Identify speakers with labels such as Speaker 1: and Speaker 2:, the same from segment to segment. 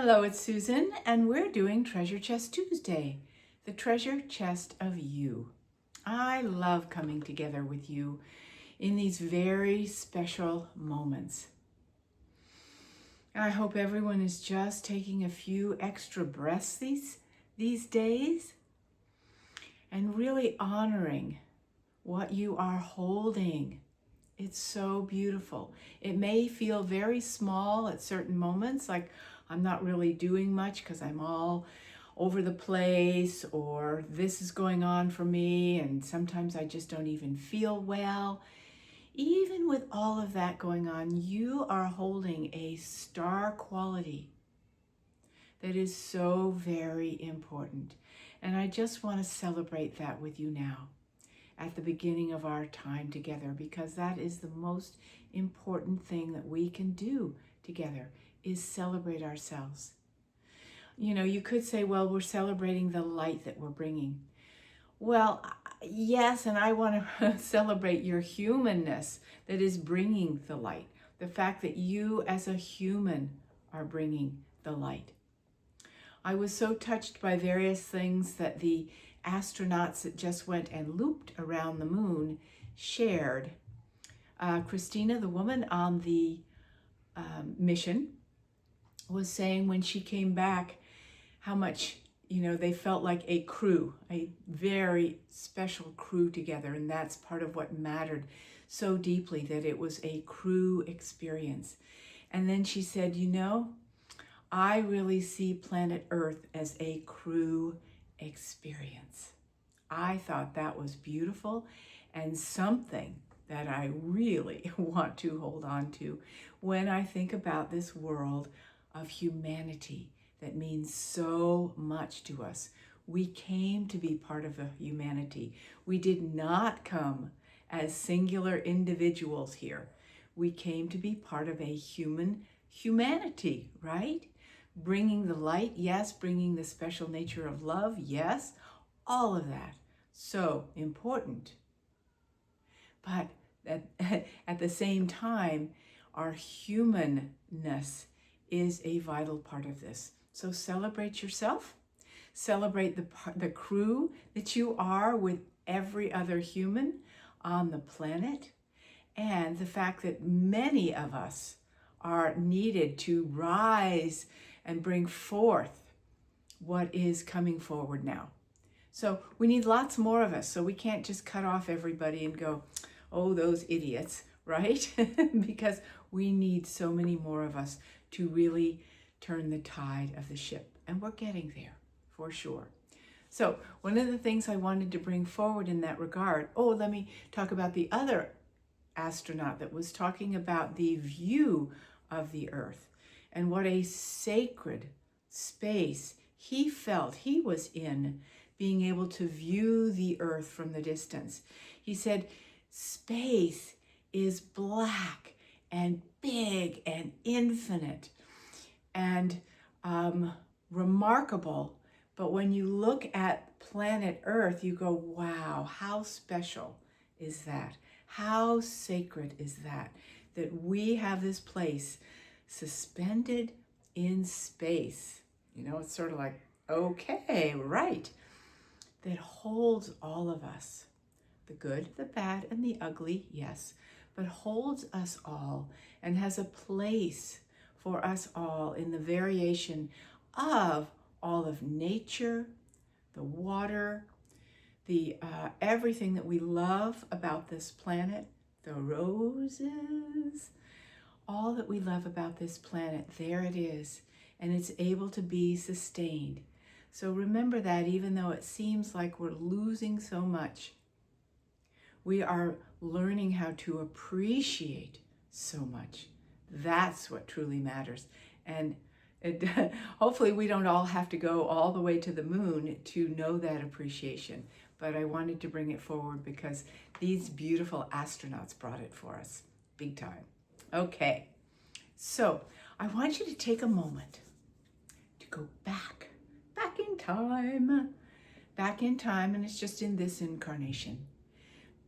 Speaker 1: Hello, it's Susan, and we're doing Treasure Chest Tuesday, the treasure chest of you. I love coming together with you in these very special moments. I hope everyone is just taking a few extra breaths these days and really honoring what you are holding. It's so beautiful. It may feel very small at certain moments, like I'm not really doing much because I'm all over the place, or this is going on for me, and sometimes I just don't even feel well. Even with all of that going on, you are holding a star quality that is so very important. And I just want to celebrate that with you now at the beginning of our time together, because that is the most important thing that we can do together, is celebrate ourselves. You know, you could say, well, we're celebrating the light that we're bringing. Well, yes, and I want to celebrate your humanness that is bringing the light. The fact that you as a human are bringing the light. I was so touched by various things that the astronauts that just went and looped around the moon shared. Kristina, the woman on the mission, was saying when she came back how much, they felt like a crew, a very special crew together. And that's part of what mattered so deeply, that it was a crew experience. And then she said, I really see planet Earth as a crew experience. I thought that was beautiful and something that I really want to hold on to when I think about this world of humanity that means so much to us. We came to be part of a humanity. We did not come as singular individuals here. We came to be part of a humanity, right? Bringing the light, yes. Bringing the special nature of love, yes. All of that, so important. But at the same time, our humanness is a vital part of this. So celebrate yourself. Celebrate the crew that you are with every other human on the planet, and the fact that many of us are needed to rise and bring forth what is coming forward now. So we need lots more of us. So we can't just cut off everybody and go, oh, those idiots, right? Because we need so many more of us to really turn the tide of the ship. And we're getting there for sure. So one of the things I wanted to bring forward in that regard, let me talk about the other astronaut that was talking about the view of the Earth and what a sacred space he felt he was in, being able to view the Earth from the distance. He said, space is black and big and infinite and remarkable. But when you look at planet Earth, you go, wow, how special is that? How sacred is that? That we have this place suspended in space. It's sort of like, okay, right. That holds all of us. The good, the bad, and the ugly, yes. But holds us all and has a place for us all in the variation of all of nature, the water, the everything that we love about this planet, the roses, all that we love about this planet, there it is, and it's able to be sustained. So remember that even though it seems like we're losing so much, we are learning how to appreciate so much. That's what truly matters. And hopefully we don't all have to go all the way to the moon to know that appreciation. But I wanted to bring it forward because these beautiful astronauts brought it for us, big time. Okay, so I want you to take a moment to go back in time, and it's just in this incarnation.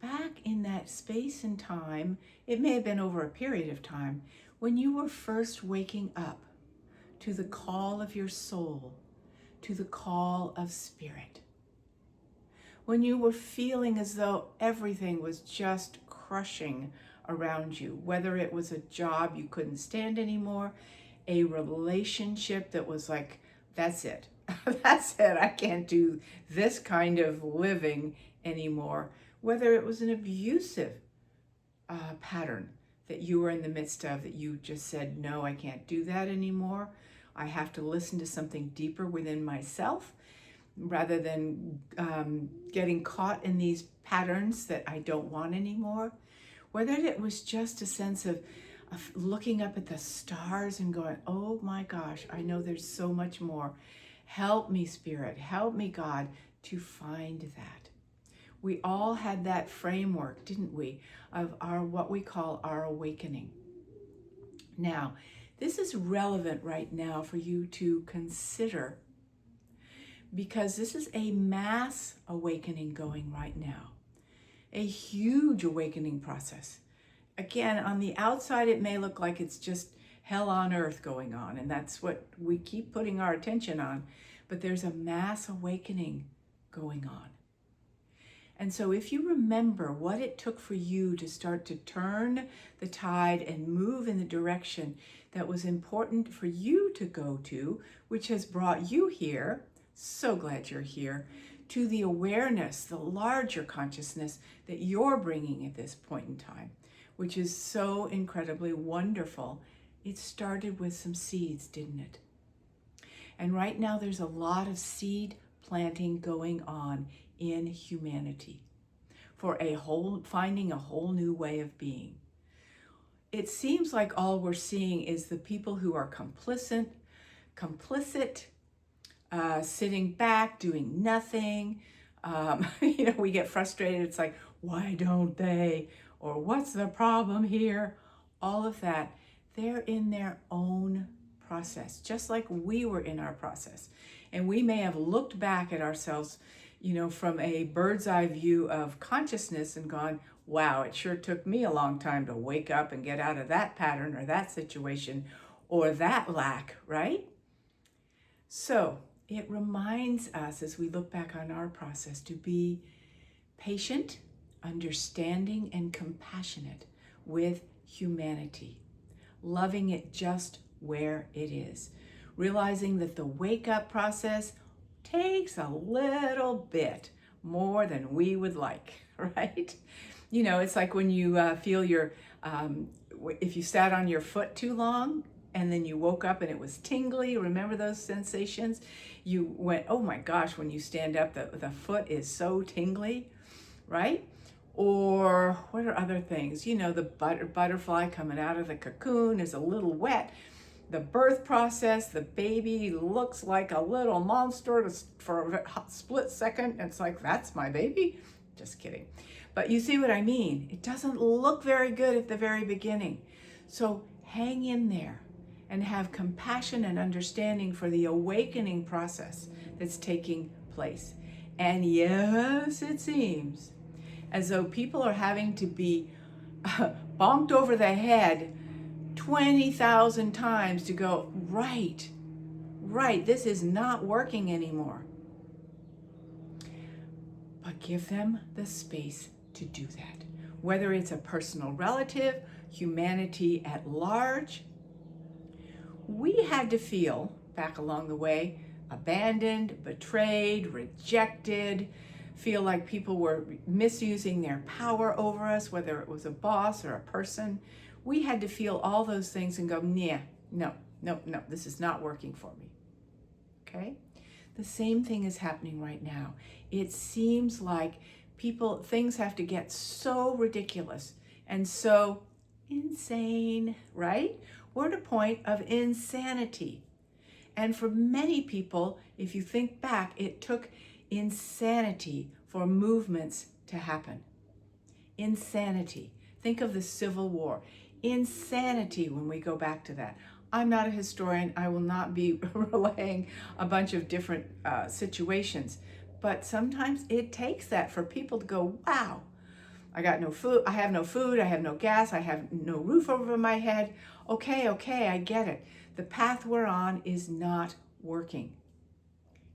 Speaker 1: Back in that space and time, it may have been over a period of time, when you were first waking up to the call of your soul, to the call of spirit. When you were feeling as though everything was just crushing around you, whether it was a job you couldn't stand anymore, a relationship that was like, that's it. That's it. I can't do this kind of living anymore. Whether it was an abusive pattern that you were in the midst of, that you just said, no, I can't do that anymore. I have to listen to something deeper within myself rather than getting caught in these patterns that I don't want anymore. Whether it was just a sense of looking up at the stars and going, oh my gosh, I know there's so much more. Help me, Spirit, help me, God, to find that. We all had that framework, didn't we, of what we call our awakening. Now, this is relevant right now for you to consider, because this is a mass awakening going right now, a huge awakening process. Again, on the outside, it may look like it's just hell on earth going on, and that's what we keep putting our attention on, but there's a mass awakening going on. And so if you remember what it took for you to start to turn the tide and move in the direction that was important for you to go to, which has brought you here, so glad you're here, to the awareness, the larger consciousness that you're bringing at this point in time, which is so incredibly wonderful. It started with some seeds, didn't it? And right now there's a lot of seed planting going on in humanity for finding a whole new way of being. It seems like all we're seeing is the people who are complicit, sitting back, doing nothing. We get frustrated. It's like, why don't they? Or what's the problem here? All of that. They're in their own process, just like we were in our process. And we may have looked back at ourselves, from a bird's eye view of consciousness and gone, wow, it sure took me a long time to wake up and get out of that pattern or that situation or that lack, right? So it reminds us as we look back on our process to be patient, understanding, and compassionate with humanity, loving it just where it is, realizing that the wake-up process takes a little bit more than we would like, right? It's like when you feel if you sat on your foot too long and then you woke up and it was tingly, remember those sensations? You went, oh my gosh, when you stand up, the foot is so tingly, right? Or what are other things? The butterfly coming out of the cocoon is a little wet. The birth process, the baby looks like a little monster for a split second. It's like, that's my baby? Just kidding. But you see what I mean? It doesn't look very good at the very beginning. So hang in there and have compassion and understanding for the awakening process that's taking place. And yes, it seems as though people are having to be bonked over the head 20,000 times to go, right, this is not working anymore. But give them the space to do that. Whether it's a personal relative, humanity at large, we had to feel, back along the way, abandoned, betrayed, rejected, feel like people were misusing their power over us, whether it was a boss or a person. We had to feel all those things and go, no, this is not working for me, okay? The same thing is happening right now. It seems like things have to get so ridiculous and so insane, right? We're at a point of insanity. And for many people, if you think back, it took insanity for movements to happen. Insanity. Think of the Civil War. Insanity when we go back to that. I'm not a historian. I will not be relaying a bunch of different situations. But sometimes it takes that for people to go, wow, I got no food. I have no food. I have no gas. I have no roof over my head. Okay, I get it. The path we're on is not working.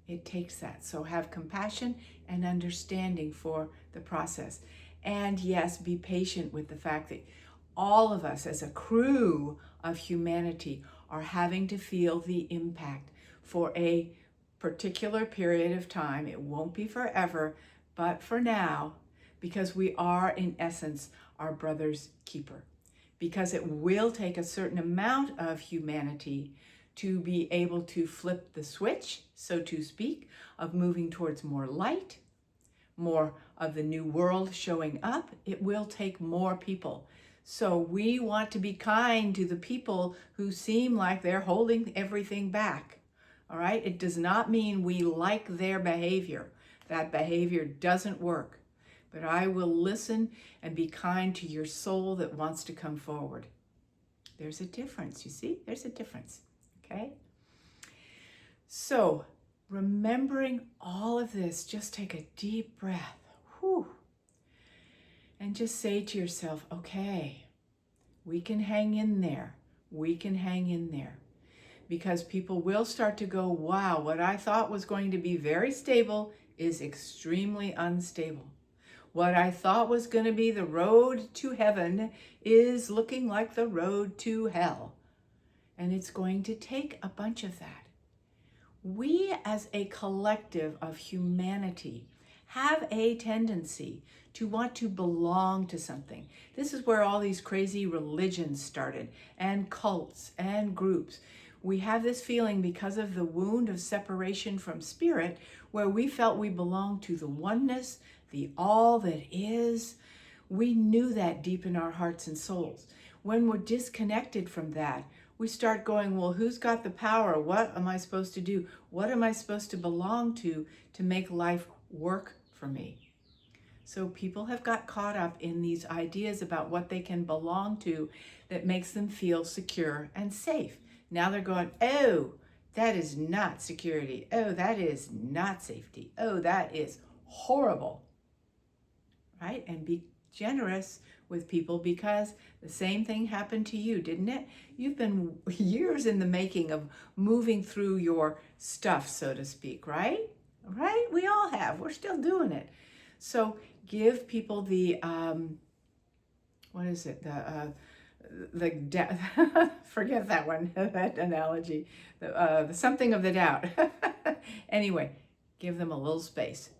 Speaker 1: It takes that. So have compassion and understanding for the process. And yes, be patient with the fact that all of us as a crew of humanity are having to feel the impact for a particular period of time. It won't be forever, but for now, because we are in essence our brother's keeper. Because it will take a certain amount of humanity to be able to flip the switch, so to speak, of moving towards more light, more of the new world showing up. It will take more people. So we want to be kind to the people who seem like they're holding everything back. All right? It does not mean we like their behavior. That behavior doesn't work. But I will listen and be kind to your soul that wants to come forward. There's a difference, you see? There's a difference, okay? So, remembering all of this, just take a deep breath. Whew. And just say to yourself, okay, we can hang in there. We can hang in there. Because people will start to go, wow, what I thought was going to be very stable is extremely unstable. What I thought was going to be the road to heaven is looking like the road to hell. And it's going to take a bunch of that. We as a collective of humanity have a tendency to want to belong to something. This is where all these crazy religions started, and cults and groups. We have this feeling because of the wound of separation from spirit, where we felt we belonged to the oneness, the all that is. We knew that deep in our hearts and souls. When we're disconnected from that, we start going, well, who's got the power? What am I supposed to do? What am I supposed to belong to make life work for me? So people have got caught up in these ideas about what they can belong to that makes them feel secure and safe. Now they're going, oh, that is not security. Oh, that is not safety. Oh, that is horrible. Right? And be generous with people, because the same thing happened to you, didn't it? You've been years in the making of moving through your stuff, so to speak, right? Right? We all have. We're still doing it. So give people the, what is it? Forget that one, that analogy. The something of the doubt. Anyway, give them a little space.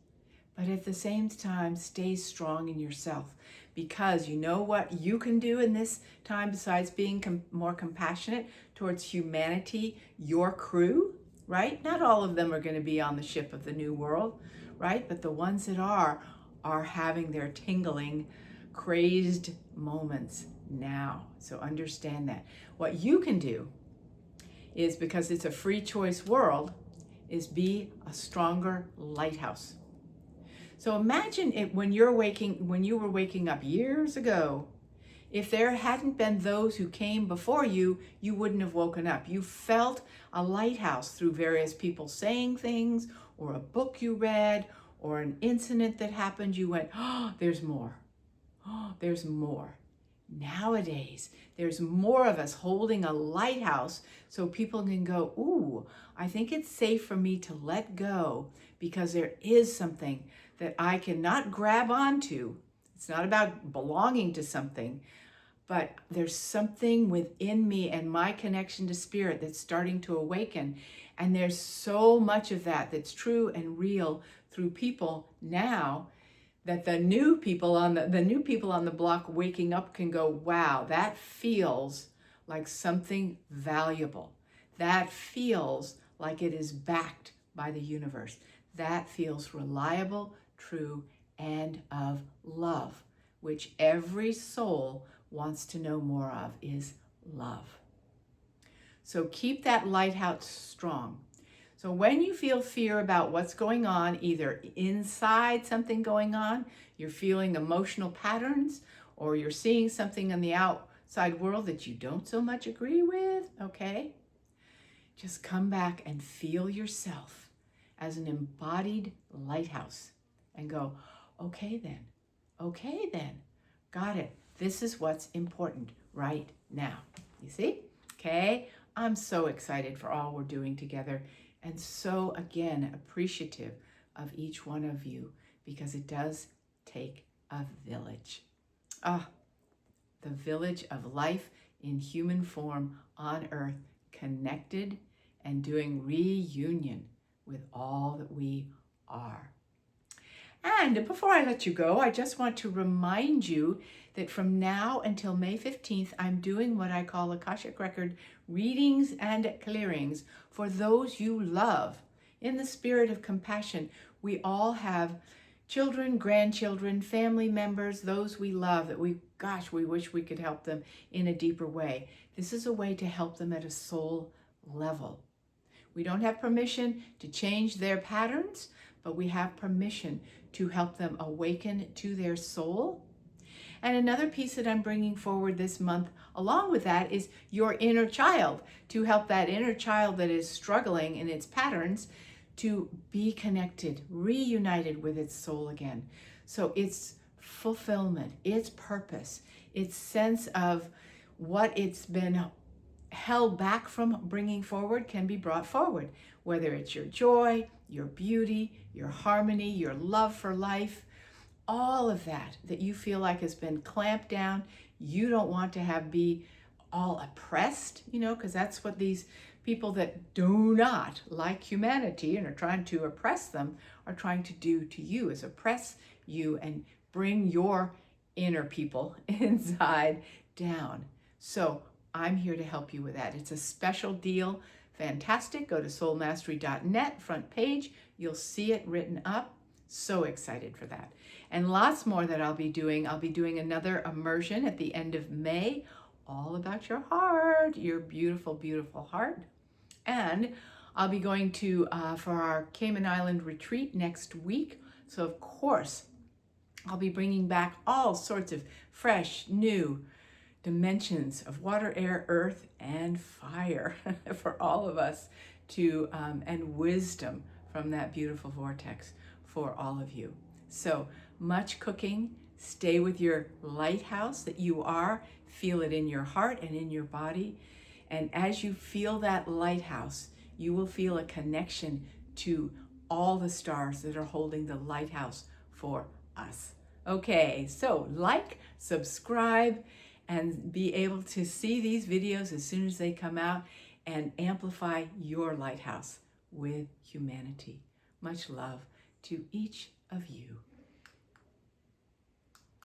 Speaker 1: But at the same time, stay strong in yourself, because you know what you can do in this time besides being more compassionate towards humanity, your crew, right? Not all of them are going to be on the ship of the new world, right? But the ones that are having their tingling, crazed moments now. So understand that. What you can do is, because it's a free choice world, is be a stronger lighthouse. So imagine it when you were waking up years ago. If there hadn't been those who came before you, you wouldn't have woken up. You felt a lighthouse through various people saying things, or a book you read, or an incident that happened. You went, oh, there's more. Oh, there's more. Nowadays, there's more of us holding a lighthouse so people can go, ooh, I think it's safe for me to let go, because there is something that I cannot grab onto. It's not about belonging to something, but there's something within me and my connection to spirit that's starting to awaken. And there's so much of that that's true and real through people now, that the new people on the block waking up can go, wow, that feels like something valuable. That feels like it is backed by the universe. That feels reliable, true, and of love, which every soul wants to know more of, is love. So keep that lighthouse strong. So when you feel fear about what's going on, either inside something going on, you're feeling emotional patterns, or you're seeing something in the outside world that you don't so much agree with, okay? Just come back and feel yourself as an embodied lighthouse and go, okay then, got it. This is what's important right now. You see? Okay, I'm so excited for all we're doing together, and so, again, appreciative of each one of you, because it does take a village. Ah, the village of life in human form on earth, connected and doing reunion with all that we are. And before I let you go, I just want to remind you that from now until May 15th, I'm doing what I call Akashic Record readings and clearings for those you love. In the spirit of compassion, we all have children, grandchildren, family members, those we love that we wish we could help them in a deeper way. This is a way to help them at a soul level. We don't have permission to change their patterns, but we have permission to help them awaken to their soul. And another piece that I'm bringing forward this month along with that is your inner child, to help that inner child that is struggling in its patterns to be connected, reunited with its soul again. So its fulfillment, its purpose, its sense of what it's been held back from bringing forward can be brought forward, whether it's your joy, your beauty, your harmony, your love for life, all of that you feel like has been clamped down. You don't want to have be all oppressed, because that's what these people that do not like humanity and are trying to oppress them are trying to do to you, is oppress you and bring your inner people inside down. So I'm here to help you with that. It's a special deal. Fantastic. Go to soulmastery.net, front page. You'll see it written up. So excited for that. And lots more that I'll be doing. I'll be doing another immersion at the end of May, all about your heart, your beautiful, beautiful heart. And I'll be going to, for our Cayman Island retreat next week. So of course, I'll be bringing back all sorts of fresh, new dimensions of water, air, earth, and fire for all of us to, and wisdom from that beautiful vortex for all of you. So much cooking. Stay with your lighthouse that you are. Feel it in your heart and in your body. And as you feel that lighthouse, you will feel a connection to all the stars that are holding the lighthouse for us. Okay, so like, subscribe, and be able to see these videos as soon as they come out and amplify your lighthouse with humanity. Much love to each of you.